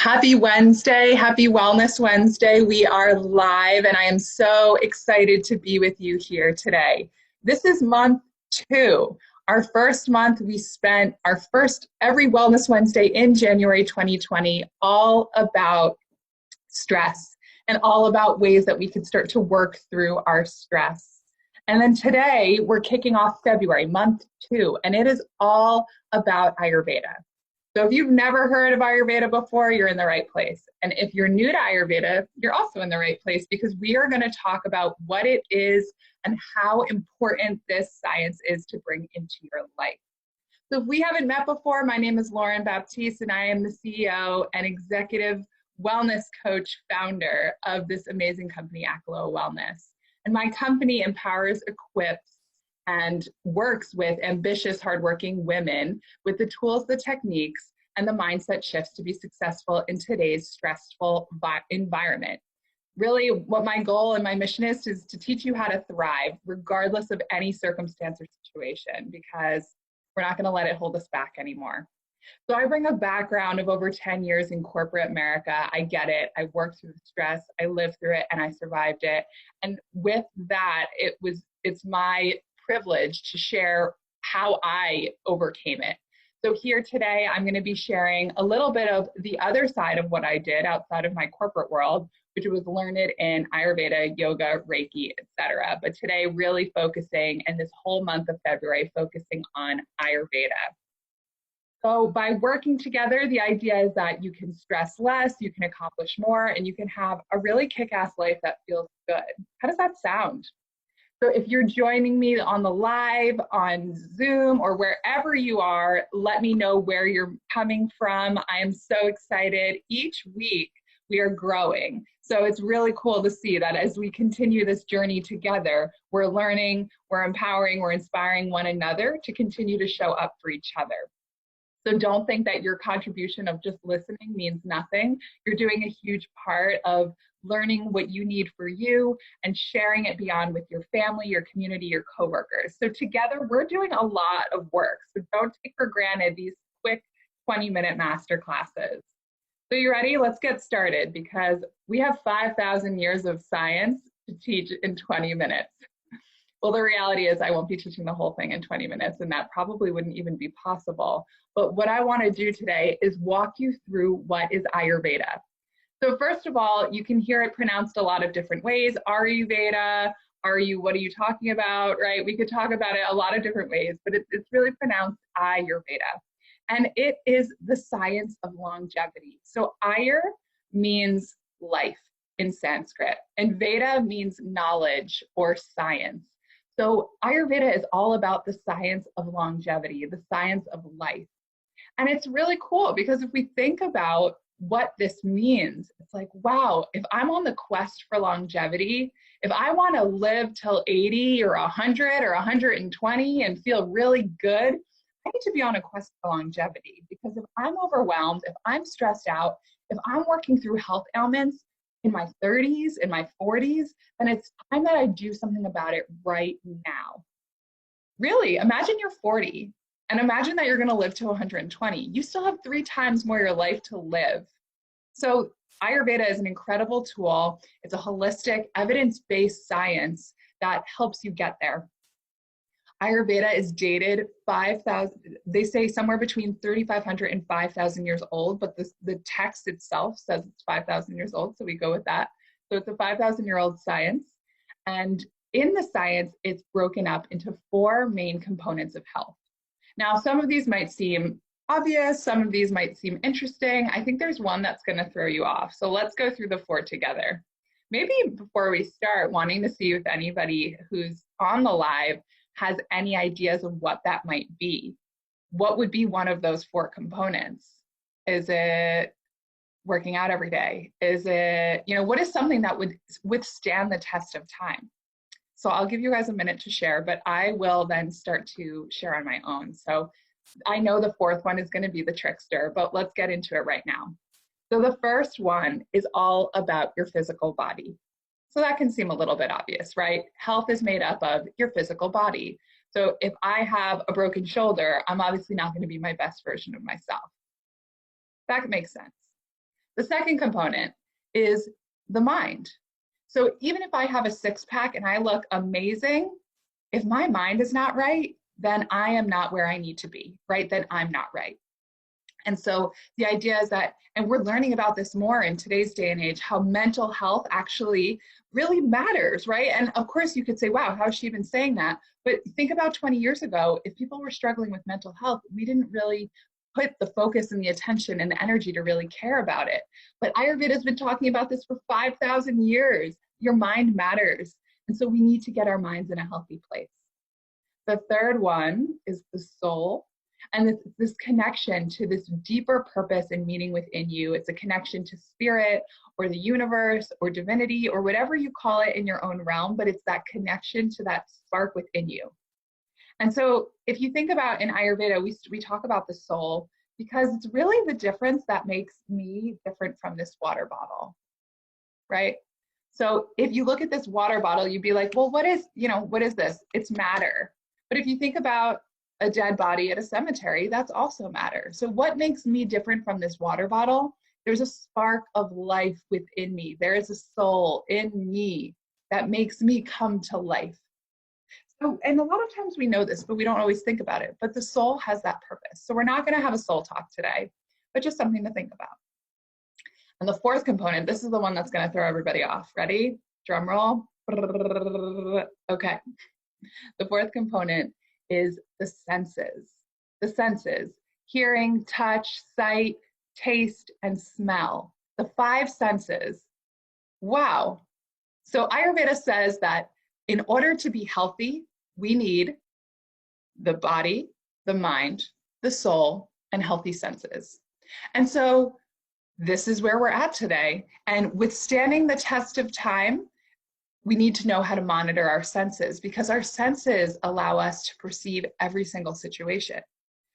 Happy Wednesday, happy Wellness Wednesday. We are live and I am so excited to be with you here today. This is month 2. Our first month, we spent our first every Wellness Wednesday in January 2020 all about stress and all about ways that we could start to work through our stress. And then today we're kicking off February, month 2, and it is all about Ayurveda. So if you've never heard of Ayurveda before, you're in the right place. And if you're new to Ayurveda, you're also in the right place because we are going to talk about what it is and how important this science is to bring into your life. So if we haven't met before, my name is Baptiste and I am the CEO and executive wellness coach founder of this amazing company, Akalo Wellness. And my company empowers, equips, and works with ambitious, hardworking women with the tools, the techniques, and the mindset shifts to be successful in today's stressful environment. Really, what my goal and my mission is to teach you how to thrive regardless of any circumstance or situation, because we're not going to let it hold us back anymore. So I bring a background of over 10 years in corporate America. I get it. I worked through the stress. I lived through it and I survived it. And with that, it's my privilege to share how I overcame it. So here today, I'm going to be sharing a little bit of the other side of what I did outside of my corporate world, which was learned in Ayurveda, yoga, Reiki, etc. But today, really focusing, and this whole month of February, focusing on Ayurveda. So by working together, the idea is that you can stress less, you can accomplish more, and you can have a really kick-ass life that feels good. How does that sound? So if you're joining me on the live, on Zoom, or wherever you are, let me know where you're coming from. I am so excited. Each week we are growing. So it's really cool to see that as we continue this journey together, we're learning, we're empowering, we're inspiring one another to continue to show up for each other. So don't think that your contribution of just listening means nothing. You're doing a huge part of learning what you need for you and sharing it beyond with your family, your community, your coworkers. So together, we're doing a lot of work. So don't take for granted these quick 20-minute master classes. So you ready? Let's get started because we have 5,000 years of science to teach in 20 minutes. Well, the reality is I won't be teaching the whole thing in 20 minutes, and that probably wouldn't even be possible. But what I want to do today is walk you through what is Ayurveda. So first of all, you can hear it pronounced a lot of different ways. Ayurveda, what are you talking about, right? We could talk about it a lot of different ways, but it's really pronounced Ayurveda. And it is the science of longevity. So Ayur means life in Sanskrit, and Veda means knowledge or science. So Ayurveda is all about the science of longevity, the science of life. And it's really cool because if we think about what this means, it's like, wow, if I'm on the quest for longevity, if I want to live till 80 or 100 or 120 and feel really good, I need to be on a quest for longevity because if I'm overwhelmed, if I'm stressed out, if I'm working through health ailments, in my 30s, in my 40s, then it's time that I do something about it right now. Really, imagine you're 40 and imagine that you're going to live to 120. You still have 3 times more of your life to live. So Ayurveda is an incredible tool. It's a holistic, evidence-based science that helps you get there. Ayurveda is dated 5,000, they say somewhere between 3,500 and 5,000 years old, but the text itself says it's 5,000 years old, so we go with that. So it's a 5,000-year-old science, and in the science, it's broken up into 4 main components of health. Now, some of these might seem obvious, some of these might seem interesting. I think there's one that's going to throw you off, so let's go through the 4 together. Maybe before we start, wanting to see if anybody who's on the live has any ideas of what that might be. What would be one of those 4 components? Is it working out every day? Is it, what is something that would withstand the test of time? So I'll give you guys a minute to share, but I will then start to share on my own. So I know the 4th one is going to be the trickster, but let's get into it right now. So the first one is all about your physical body. So that can seem a little bit obvious, right? Health is made up of your physical body. So if I have a broken shoulder, I'm obviously not going to be my best version of myself. That makes sense. The second component is the mind. So even if I have a six-pack and I look amazing, if my mind is not right, then I am not where I need to be, right? Then I'm not right. And so the idea is that, and we're learning about this more in today's day and age, how mental health actually really matters, right? And of course you could say, wow, how is she even saying that? But think about 20 years ago, if people were struggling with mental health, we didn't really put the focus and the attention and the energy to really care about it. But Ayurveda has been talking about this for 5,000 years. Your mind matters. And so we need to get our minds in a healthy place. The third one is the soul. And this connection to this deeper purpose and meaning within you. It's a connection to spirit or the universe or divinity or whatever you call it in your own realm, but it's that connection to that spark within you. And so if you think about in Ayurveda, we talk about the soul because it's really the difference that makes me different from this water bottle, right? So if you look at this water bottle, you'd be like, well, what is this? It's matter. But if you think about a dead body at a cemetery, that's also matter. So what makes me different from this water bottle? There's a spark of life within me. There is a soul in me that makes me come to life. So, and a lot of times we know this, but we don't always think about it. But the soul has that purpose. So we're not going to have a soul talk today, but just something to think about. And the fourth component, this is the one that's going to throw everybody off. Ready? Drum roll. Okay. The fourth component is the senses. The senses, hearing, touch, sight, taste, and smell. The five senses. Wow. So Ayurveda says that in order to be healthy, we need the body, the mind, the soul, and healthy senses. And so this is where we're at today. And withstanding the test of time, we need to know how to monitor our senses because our senses allow us to perceive every single situation.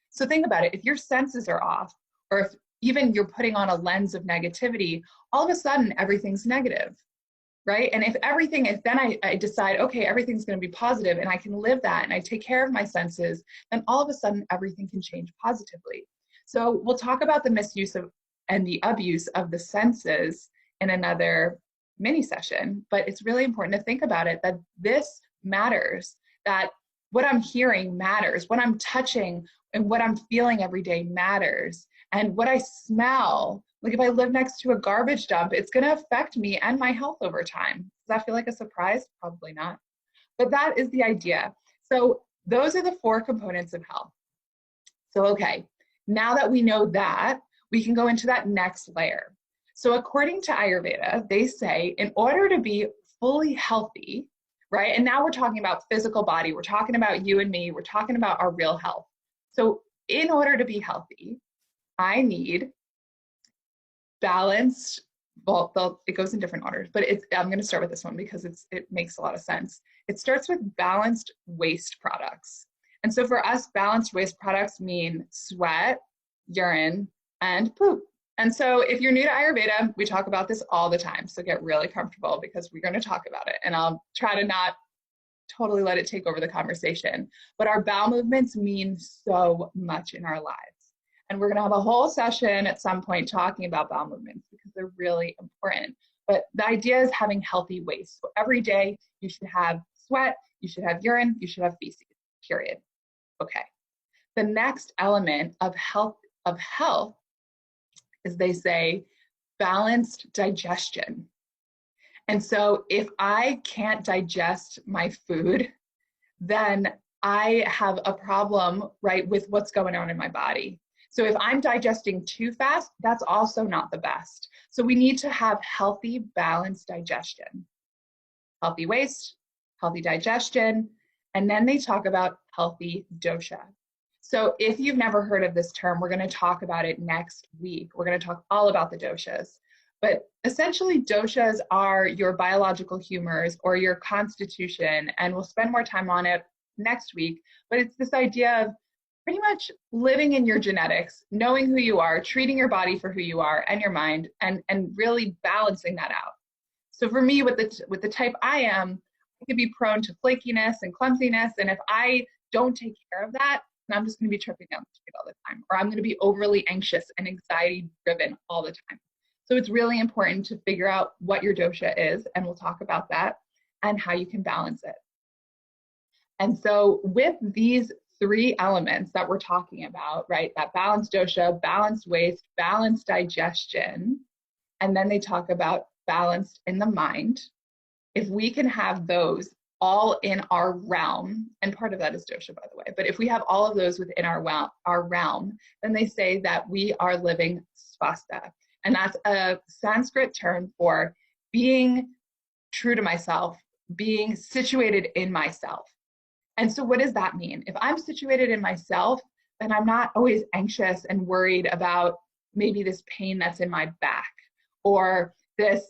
So think about it. If your senses are off, or if even you're putting on a lens of negativity, all of a sudden everything's negative, right? And if everything is, then I decide, okay, everything's going to be positive and I can live that and I take care of my senses, then all of a sudden everything can change positively. So we'll talk about the misuse of and the abuse of the senses in another mini session, but it's really important to think about it, that this matters, that what I'm hearing matters, what I'm touching and what I'm feeling every day matters. And what I smell, like if I live next to a garbage dump, it's going to affect me and my health over time. Does that feel like a surprise? Probably not. But that is the idea. So those are the four components of health. So, okay, now that we know that, we can go into that next layer. So according to Ayurveda, they say in order to be fully healthy, right? And now we're talking about physical body, we're talking about you and me, we're talking about our real health. So in order to be healthy, I need balanced, well, it goes in different orders, but I'm going to start with this one because it makes a lot of sense. It starts with balanced waste products. And so for us, balanced waste products mean sweat, urine, and poop. And so if you're new to Ayurveda, we talk about this all the time. So get really comfortable because we're going to talk about it. And I'll try to not totally let it take over the conversation. But our bowel movements mean so much in our lives. And we're going to have a whole session at some point talking about bowel movements because they're really important. But the idea is having healthy waste. So every day you should have sweat, you should have urine, you should have feces, period. Okay. The next element of health is they say balanced digestion. And so if I can't digest my food, then I have a problem, right, with what's going on in my body. So if I'm digesting too fast, that's also not the best. So we need to have healthy, balanced digestion. Healthy waste, healthy digestion, and then they talk about healthy dosha. So if you've never heard of this term, we're going to talk about it next week. We're going to talk all about the doshas. But essentially, doshas are your biological humors or your constitution, and we'll spend more time on it next week. But it's this idea of pretty much living in your genetics, knowing who you are, treating your body for who you are and your mind, and really balancing that out. So for me, with the type I am, I could be prone to flakiness and clumsiness, and if I don't take care of that, then I'm just going to be tripping down the street all the time, or I'm going to be overly anxious and anxiety driven all the time. So it's really important to figure out what your dosha is, and we'll talk about that, and how you can balance it. And so with these 3 elements that we're talking about, right, that balanced dosha, balanced waist, balanced digestion, and then they talk about balanced in the mind. If we can have those all in our realm, and part of that is dosha, by the way, but if we have all of those within our realm, then they say that we are living svastha. And that's a Sanskrit term for being true to myself, being situated in myself. And so what does that mean? If I'm situated in myself, then I'm not always anxious and worried about maybe this pain that's in my back, or this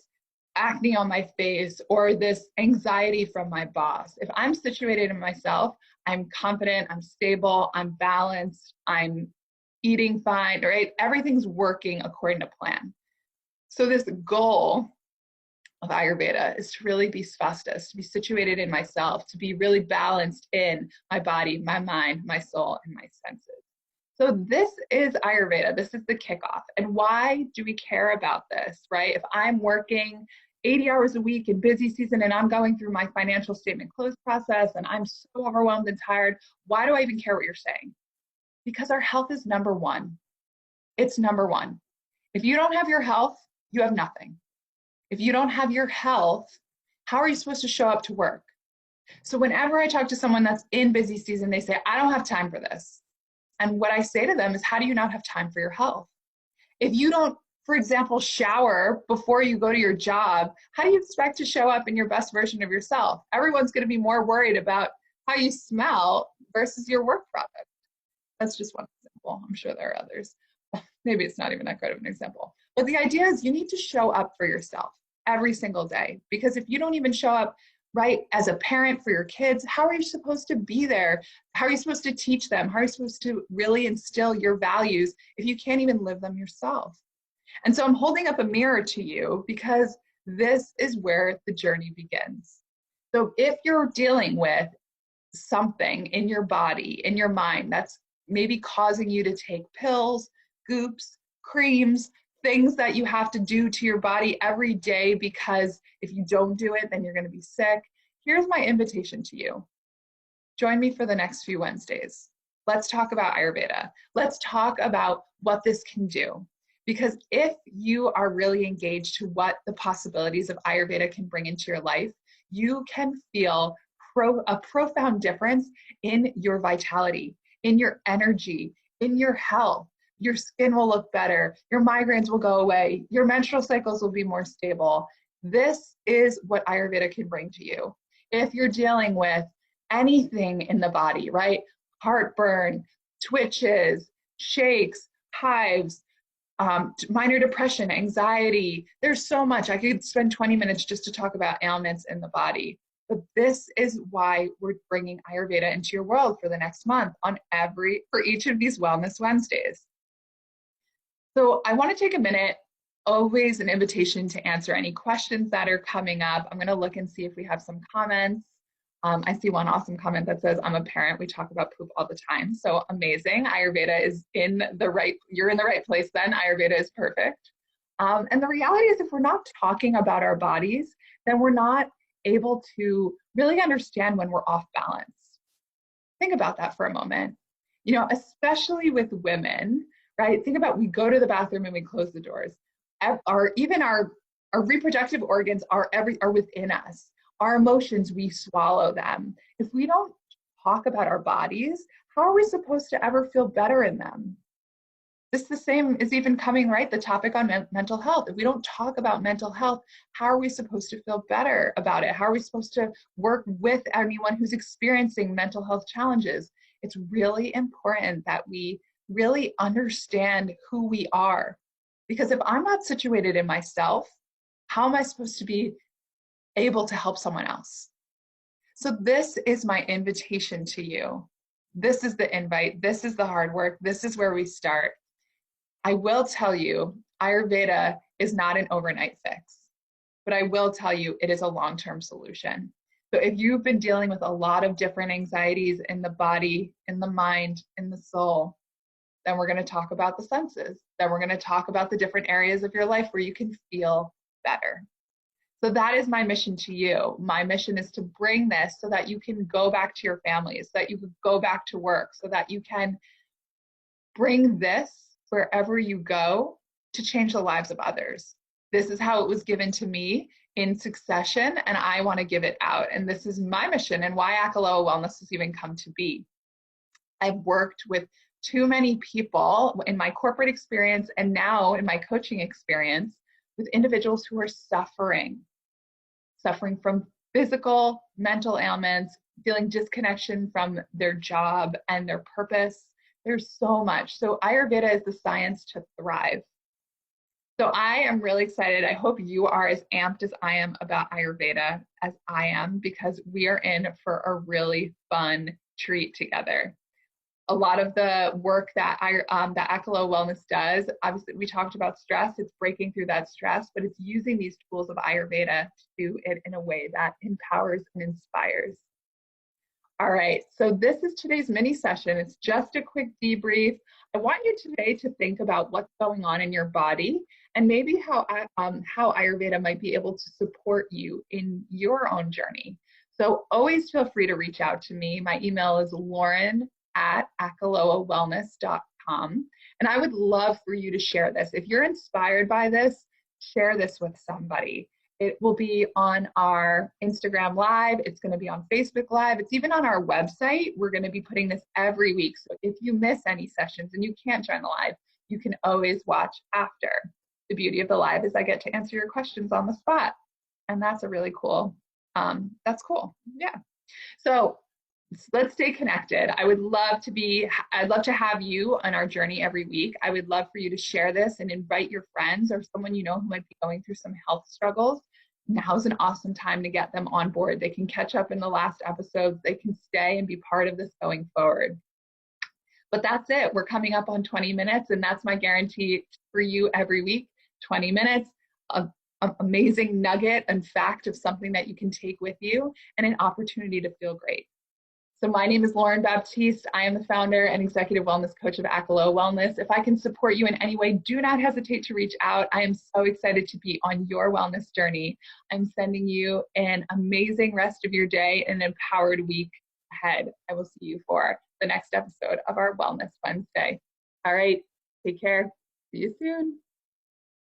acne on my face, or this anxiety from my boss. If I'm situated in myself, I'm confident, I'm stable, I'm balanced, I'm eating fine, right? Everything's working according to plan. So this goal of Ayurveda is to really be svasthas, to be situated in myself, to be really balanced in my body, my mind, my soul, and my senses. So this is Ayurveda. This is the kickoff. And why do we care about this, right? If I'm working 80 hours a week in busy season and I'm going through my financial statement close process and I'm so overwhelmed and tired, why do I even care what you're saying? Because our health is number one. It's number one. If you don't have your health, you have nothing. If you don't have your health, how are you supposed to show up to work? So whenever I talk to someone that's in busy season, they say, I don't have time for this. And what I say to them is, how do you not have time for your health? If you don't, for example, shower before you go to your job, how do you expect to show up in your best version of yourself? Everyone's going to be more worried about how you smell versus your work product. That's just one example. I'm sure there are others. Maybe it's not even that good of an example. But the idea is you need to show up for yourself every single day. Because if you don't even show up right as a parent for your kids, how are you supposed to be there? How are you supposed to teach them? How are you supposed to really instill your values if you can't even live them yourself? And so I'm holding up a mirror to you because this is where the journey begins. So if you're dealing with something in your body, in your mind, that's maybe causing you to take pills, goops, creams, things that you have to do to your body every day because if you don't do it, then you're going to be sick. Here's my invitation to you. Join me for the next few Wednesdays. Let's talk about Ayurveda. Let's talk about what this can do. Because if you are really engaged to what the possibilities of Ayurveda can bring into your life, you can feel a profound difference in your vitality, in your energy, in your health. Your skin will look better, your migraines will go away, your menstrual cycles will be more stable. This is what Ayurveda can bring to you. If you're dealing with anything in the body, right? Heartburn, twitches, shakes, hives, minor depression, anxiety, there's so much. I could spend 20 minutes just to talk about ailments in the body. But this is why we're bringing Ayurveda into your world for the next month for each of these Wellness Wednesdays. So I want to take a minute, always an invitation to answer any questions that are coming up. I'm going to look and see if we have some comments. I see one awesome comment that says, I'm a parent, we talk about poop all the time. So amazing. Ayurveda is you're in the right place then. Ayurveda is perfect. And the reality is if we're not talking about our bodies, then we're not able to really understand when we're off balance. Think about that for a moment. You know, especially with women, right? Think about, we go to the bathroom and we close the doors. Even our reproductive organs are within us. Our emotions, we swallow them. If we don't talk about our bodies, how are we supposed to ever feel better in them? This the same is even coming, right? The topic on mental health. If we don't talk about mental health, how are we supposed to feel better about it? How are we supposed to work with anyone who's experiencing mental health challenges? It's really important that we really understand who we are. Because if I'm not situated in myself, how am I supposed to be able to help someone else? So this is my invitation to you. This is the invite. This is the hard work. This is where we start. I will tell you, Ayurveda is not an overnight fix, but I will tell you it is a long-term solution. So if you've been dealing with a lot of different anxieties in the body, in the mind, in the soul, Then we're going to talk about the senses. Then we're going to talk about the different areas of your life where you can feel better. So that is my mission to you. My mission is to bring this so that you can go back to your families, so that you can go back to work, so that you can bring this wherever you go to change the lives of others. This is how it was given to me in succession, and I want to give it out. And this is my mission and why Akaloa Wellness has even come to be. I've worked with too many people in my corporate experience and now in my coaching experience with individuals who are suffering from physical, mental ailments, feeling disconnection from their job and their purpose. There's so much. So Ayurveda is the science to thrive. So I am really excited. I hope you are as amped as I am about Ayurveda as I am, because we are in for a really fun treat together. A lot of the work that that Akaloa Wellness does, obviously we talked about stress, it's breaking through that stress, but it's using these tools of Ayurveda to do it in a way that empowers and inspires. All right, so this is today's mini session. It's just a quick debrief. I want you today to think about what's going on in your body and maybe how Ayurveda might be able to support you in your own journey. So always feel free to reach out to me. My email is lauren@akaloawellness.com. And I would love for you to share this. If you're inspired by this, share this with somebody. It will be on our Instagram Live. It's going to be on Facebook Live. It's even on our website. We're going to be putting this every week. So if you miss any sessions and you can't join the live, you can always watch after. The beauty of the live is I get to answer your questions on the spot. And that's a really cool, that's cool. Yeah. So let's stay connected. I'd love to have you on our journey every week. I would love for you to share this and invite your friends or someone you know who might be going through some health struggles. Now's an awesome time to get them on board. They can catch up in the last episodes. They can stay and be part of this going forward. But that's it. We're coming up on 20 minutes, and that's my guarantee for you every week. 20 minutes, an amazing nugget and fact of something that you can take with you, and an opportunity to feel great. So my name is Lauren Baptiste. I am the founder and executive wellness coach of Akaloa Wellness. If I can support you in any way, do not hesitate to reach out. I am so excited to be on your wellness journey. I'm sending you an amazing rest of your day and an empowered week ahead. I will see you for the next episode of our Wellness Wednesday. All right, take care. See you soon.